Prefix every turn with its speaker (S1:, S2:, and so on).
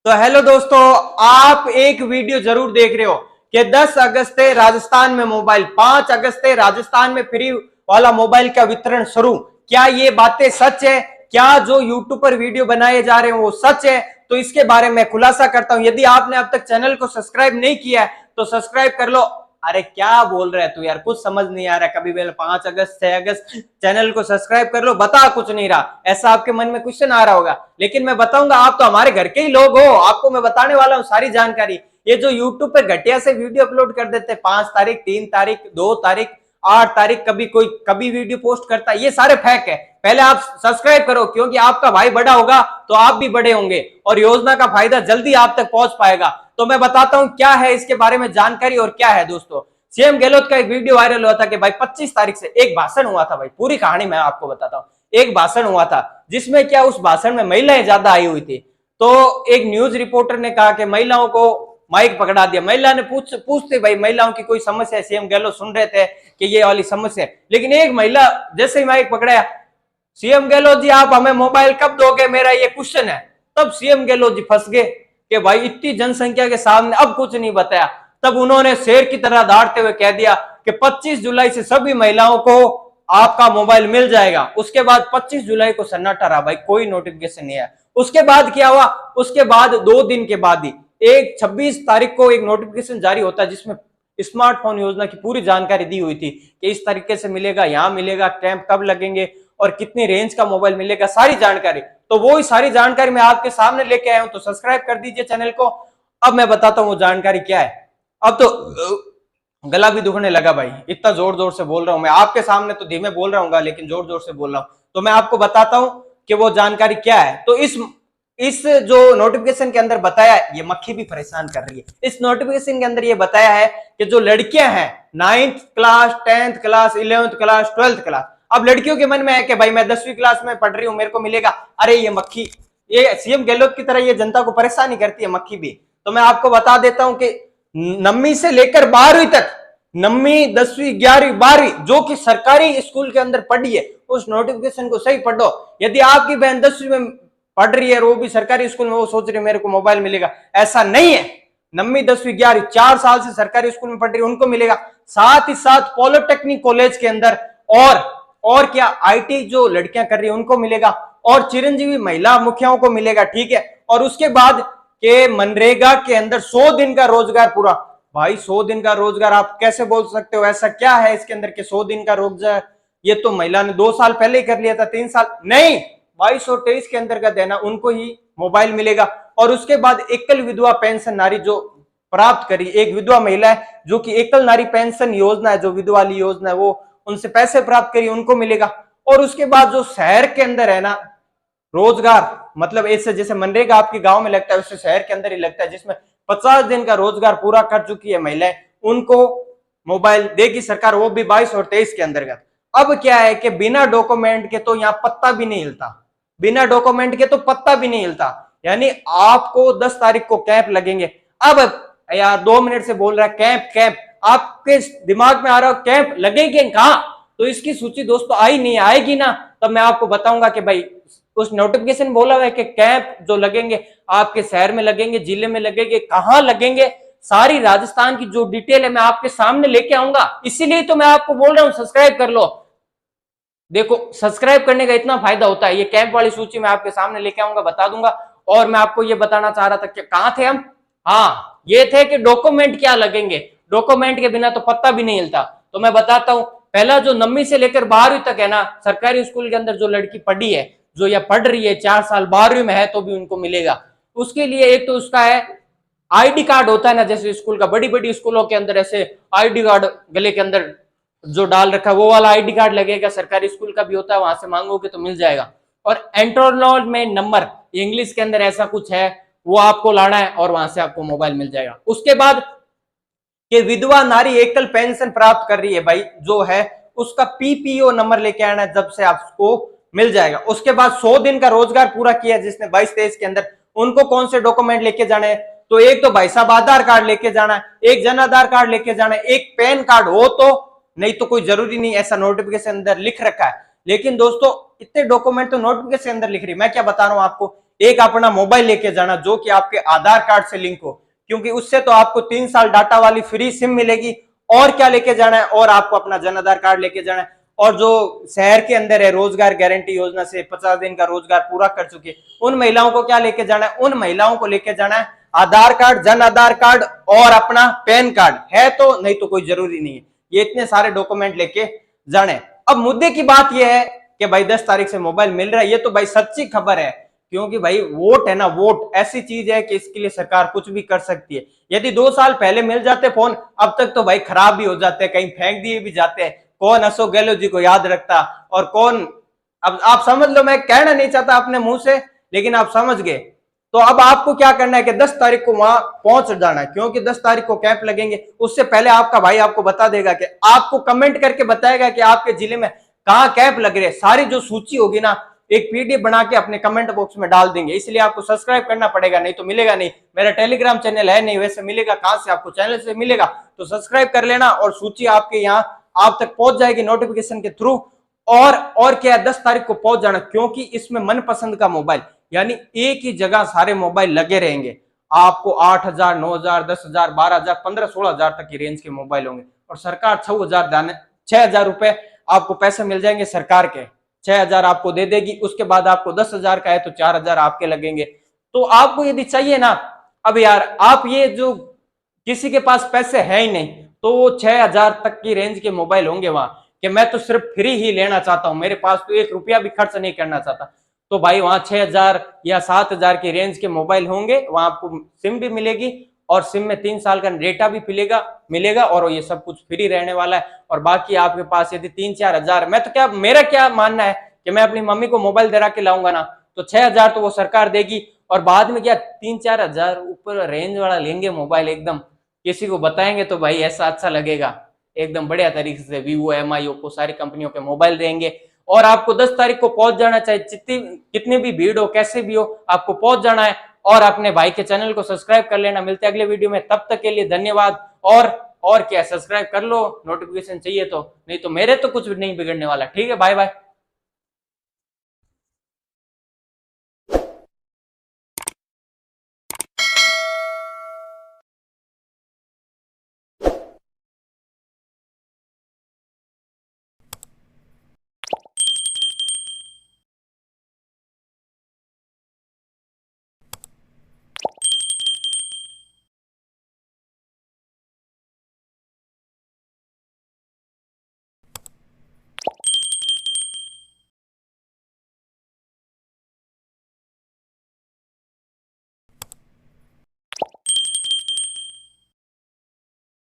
S1: तो हेलो दोस्तों, आप एक वीडियो जरूर देख रहे हो कि 10 अगस्त से राजस्थान में मोबाइल, 5 अगस्त से राजस्थान में फ्री वाला मोबाइल का वितरण शुरू। क्या ये बातें सच है? क्या जो यूट्यूब पर वीडियो बनाए जा रहे हैं वो सच है? तो इसके बारे में खुलासा करता हूं। यदि आपने अब तक चैनल को सब्सक्राइब नहीं किया है तो सब्सक्राइब कर लो। अरे क्या बोल रहे तू यार, कुछ समझ नहीं आ रहा। कभी बोले 5 अगस्त 6 अगस्त, चैनल को सब्सक्राइब कर लो। बता कुछ नहीं रहा, ऐसा आपके मन में क्वेश्चन आ रहा होगा, लेकिन मैं बताऊंगा। आप तो हमारे घर के ही लोग हो, आपको मैं बताने वाला हूँ सारी जानकारी। ये जो यूट्यूब पे घटिया से वीडियो अपलोड कर देते, 5 तारीख, 3 तारीख, 2 तारीख, 8 तारीख, कभी कोई कभी वीडियो पोस्ट करता है, ये सारे फेक है। पहले आप सब्सक्राइब करो, क्योंकि आपका भाई बड़ा होगा तो आप भी बड़े होंगे और योजना का फायदा जल्दी आप तक पहुंच पाएगा। तो मैं बताता हूं क्या है इसके बारे में जानकारी और क्या है। दोस्तों, सीएम गहलोत का एक वीडियो वायरल हुआ था कि भाई 25 तारीख से एक भाषण हुआ था। भाई पूरी कहानी मैं आपको बताता हूँ। एक भाषण हुआ था जिसमें क्या, उस भाषण में महिलाएं ज्यादा आई हुई थी। तो एक न्यूज रिपोर्टर ने कहा कि महिलाओं को माइक पकड़ा दिया। महिला ने पूछते भाई महिलाओं की कोई समस्या है? सीएम गहलोत सुन रहे थे कि ये वाली समस्या है, लेकिन एक महिला जैसे ही माइक पकड़ाया, सीएम गहलोत जी आप हमें मोबाइल कब दोगे, मेरा ये क्वेश्चन है। तब सीएम गहलोत जी फंस गए कि भाई इतनी जनसंख्या के सामने अब कुछ नहीं बताया। तब उन्होंने शेर की तरह दौड़ते हुए कह दिया कि 25 जुलाई से सभी महिलाओं को आपका मोबाइल मिल जाएगा। उसके बाद 25 जुलाई को सन्नाटा रहा, भाई कोई नोटिफिकेशन नहीं आया। उसके बाद क्या हुआ? उसके बाद 2 दिन के बाद ही एक 26 तारीख को एक नोटिफिकेशन जारी होता है जिसमें स्मार्टफोन योजना की पूरी जानकारी दी हुई थी कि इस तरीके से मिलेगा, यहां मिलेगा, कैंप कब लगेंगे और कितनी रेंज का मोबाइल मिलेगा, सारी जानकारी। तो वो ही सारी जानकारी मैं आपके सामने लेके आया हूं, तो सब्सक्राइब कर दीजिए चैनल को। अब मैं बताता हूं वो जानकारी क्या है। अब तो गला भी दुखने लगा भाई, इतना जोर जोर से बोल रहा हूं मैं आपके सामने। तो धीमे बोल रहा हूँ लेकिन जोर जोर से बोल रहा हूं। तो मैं आपको बताता हूं कि वो जानकारी क्या है। तो इस जो नोटिफिकेशन के अंदर बताया है, ये मक्खी भी परेशान कर रही है। इस नोटिफिकेशन के अंदर ये बताया है कि जो लड़कियां हैं 9th class, 10th class, 11th class, 12th class, अब लड़कियों के मन में है कि भाई मैं 10वीं क्लास में पढ़ रही हूं, मेरे को मिलेगा। अरे ये मक्खी, ये सीएम गहलोत की तरह ये जनता को परेशान ही करती है मक्खी भी। तो मैं आपको बता देता हूं कि 9वीं से लेकर 12वीं तक, 9वीं, 10वीं, 11वीं, 12वीं, जो कि सरकारी स्कूल के अंदर पढ़ी है, उस नोटिफिकेशन को सही पढ़ो। यदि आपकी बहन 10वीं में पढ़ रही है और वो भी सरकारी स्कूल में, वो सोच रही है मेरे को मोबाइल मिलेगा, ऐसा नहीं है। 9वीं, 10वीं, 11वीं 4 साल से सरकारी स्कूल में पढ़ रही है, उनको मिलेगा। साथ ही साथ पॉलिटेक्निक कॉलेज के अंदर और क्या आईटी जो लड़कियां कर रही है उनको मिलेगा, और चिरंजीवी महिला मुखियाओं को मिलेगा, ठीक है। और उसके बाद के मनरेगा के अंदर 100 दिन का रोजगार पूरा। भाई 100 दिन का रोजगार आप कैसे बोल सकते हो? ऐसा क्या है इसके अंदर के 100 दिन का रोजगार? ये तो महिला ने 2 साल पहले ही कर लिया था, 3 साल नहीं। 2223 के अंदर का देना उनको ही मोबाइल मिलेगा। और उसके बाद एकल विधवा पेंशन नारी जो प्राप्त करी, एक विधवा महिला है जो कि एकल नारी पेंशन योजना है, जो विधवा वाली योजना है, वो उनसे पैसे प्राप्त करिए, उनको मिलेगा। और उसके बाद जो शहर के अंदर है ना रोजगार, मतलब ऐसे जैसे मनरेगा आपके गांव में लगता है, उससे शहर के अंदर ही लगता है, जिसमें 50 दिन का रोजगार पूरा कर चुकी है महिलाएं, उनको मोबाइल देगी सरकार, वो भी 22 और 23 के अंतर्गत। अब क्या है कि बिना डॉक्यूमेंट के तो यहाँ पत्ता भी नहीं हिलता, बिना डॉक्यूमेंट के तो पत्ता भी नहीं हिलता। यानी आपको 10 तारीख को कैंप लगेंगे। अब यार 2 मिनट से बोल रहा है कैंप कैंप, आपके दिमाग में आ रहा है कैंप लगेंगे कहां? तो इसकी सूची दोस्तों आई नहीं, आएगी ना तब मैं आपको बताऊंगा कि भाई उस नोटिफिकेशन बोला हुआ है कि कैंप जो लगेंगे आपके शहर में लगेंगे, जिले में लगेंगे, कहां लगेंगे, सारी राजस्थान की जो डिटेल है मैं आपके सामने लेके आऊंगा। इसीलिए तो मैं आपको बोल रहा हूं सब्सक्राइब कर लो। देखो सब्सक्राइब करने का इतना फायदा होता है। ये कैंप वाली सूची मैं आपके सामने लेके आऊंगा, बता दूंगा। और मैं आपको ये बताना चाह रहा था कि कहां थे हम, हाँ ये थे कि डॉक्यूमेंट क्या लगेंगे। डॉक्यूमेंट के बिना तो पत्ता भी नहीं हिलता। तो मैं बताता हूं, पहला जो 9वीं से लेकर 12वीं तक है ना, सरकारी स्कूल के अंदर जो लड़की पढ़ी है, जो या पढ़ रही है, 4 साल 12वीं में है तो भी उनको मिलेगा। उसके लिए एक तो उसका है आईडी कार्ड होता है ना, जैसे स्कूल का, बड़ी बड़ी स्कूलों के अंदर ऐसे आईडी कार्ड गले के अंदर जो डाल रखा है, वो वाला आईडी कार्ड लगेगा। सरकारी स्कूल का भी होता है, वहां से मांगोगे तो मिल जाएगा। और एनरोलमेंट नंबर इंग्लिश के अंदर ऐसा कुछ है, वो आपको लाना है और वहां से आपको मोबाइल मिल जाएगा। उसके बाद कि विधवा नारी एकल पेंशन प्राप्त कर रही है, भाई जो है उसका पीपीओ नंबर लेके आना है, जब से आपको मिल जाएगा। उसके बाद 100 दिन का रोजगार पूरा किया जिसने 22-23 के अंदर, उनको कौन से डॉक्यूमेंट लेके जाने हैं? तो एक तो भाई साहब आधार कार्ड लेके जाना है, एक जन आधार कार्ड लेके जाना है, एक पैन कार्ड हो तो, नहीं तो कोई जरूरी नहीं, ऐसा नोटिफिकेशन अंदर लिख रखा है। लेकिन दोस्तों इतने डॉक्यूमेंट तो नोटिफिकेशन अंदर लिख रही है, मैं क्या बता रहा हूं आपको। एक अपना मोबाइल लेके जाना जो कि आपके आधार कार्ड से लिंक हो, क्योंकि उससे तो आपको 3 साल डाटा वाली फ्री सिम मिलेगी। और क्या लेके जाना है, और आपको अपना जन आधार कार्ड लेके जाना है। और जो शहर के अंदर है रोजगार गारंटी योजना से 50 दिन का रोजगार पूरा कर चुके उन महिलाओं को क्या लेके जाना है, उन महिलाओं को लेके जाना है आधार कार्ड, जन आधार कार्ड और अपना पैन कार्ड है तो, नहीं तो कोई जरूरी नहीं है, ये इतने सारे डॉक्यूमेंट लेके जाने। अब मुद्दे की बात यह है कि भाई 10 तारीख से मोबाइल मिल रहा है, ये तो भाई सच्ची खबर है, क्योंकि भाई वोट है ना, वोट ऐसी चीज है कि इसके लिए सरकार कुछ भी कर सकती है। यदि 2 साल पहले मिल जाते फोन, अब तक तो भाई खराब भी हो जाते हैं, कहीं फेंक दिए भी जाते हैं, कौन अशोक गहलोत जी को याद रखता और कौन। अब आप समझ लो, मैं कहना नहीं चाहता अपने मुंह से, लेकिन आप समझ गए। तो अब आपको क्या करना है कि 10 तारीख को वहां पहुंच जाना है, क्योंकि 10 तारीख को कैंप लगेंगे। उससे पहले आपका भाई आपको बता देगा कि आपको कमेंट करके बताएगा कि आपके जिले में कहां कैंप लग रहे हैं। सारी जो सूची होगी ना, एक पीडीएफ बना के अपने कमेंट बॉक्स में डाल देंगे, इसलिए आपको सब्सक्राइब करना पड़ेगा, नहीं तो मिलेगा नहीं। मेरा टेलीग्राम चैनल है नहीं, वैसे मिलेगा कहां से, आपको चैनल से मिलेगा। तो सब्सक्राइब कर लेना और सूची आपके यहाँ आप तक पहुंच जाएगी नोटिफिकेशन के थ्रू। और क्या है, 10 तारीख को पहुंच जाना, क्योंकि इसमें मनपसंद का मोबाइल, यानी एक ही जगह सारे मोबाइल लगे रहेंगे। आपको 8,000, 9,000, 10,000, 12,000, 15,000, 16,000 तक की रेंज के मोबाइल होंगे। और सरकार 6,000 रुपए आपको पैसे मिल जाएंगे सरकार के, 6,000 आपको दे देगी। उसके बाद आपको 10,000 का है तो 4,000 आपके लगेंगे। तो आपको यदि चाहिए ना, अब यार आप ये जो किसी के पास पैसे है ही नहीं, तो 6,000 तक की रेंज के मोबाइल होंगे वहां, कि मैं तो सिर्फ फ्री ही लेना चाहता हूं, मेरे पास तो 1 रुपया भी खर्च नहीं करना चाहता, तो भाई वहां 6,000 या 7,000 की रेंज के मोबाइल होंगे। वहां आपको सिम भी मिलेगी और सिम में 3 साल का डेटा भी मिलेगा और ये सब कुछ फ्री रहने वाला है। और बाकी आपके पास यदि 3-4 हजार, मैं तो क्या, मेरा क्या मानना है कि मैं अपनी मम्मी को मोबाइल दिला के लाऊंगा ना, तो 6,000 तो वो सरकार देगी। और बाद में क्या 3-4 हजार ऊपर रेंज वाला लेंगे मोबाइल, एकदम किसी को बताएंगे तो भाई ऐसा अच्छा लगेगा, एकदम बढ़िया तरीके से वीवो, एमआई, ओप्पो सारी कंपनियों के मोबाइल देंगे। और आपको 10 तारीख को पहुंच जाना, चाहे कितनी भी भीड़ हो, कैसे भी हो, आपको पहुंच जाना है। और अपने भाई के चैनल को सब्सक्राइब कर लेना। मिलते हैं अगले वीडियो में, तब तक के लिए धन्यवाद। और क्या, सब्सक्राइब कर लो, नोटिफिकेशन चाहिए तो, नहीं तो मेरे तो कुछ नहीं बिगड़ने वाला। ठीक है, बाय बाय।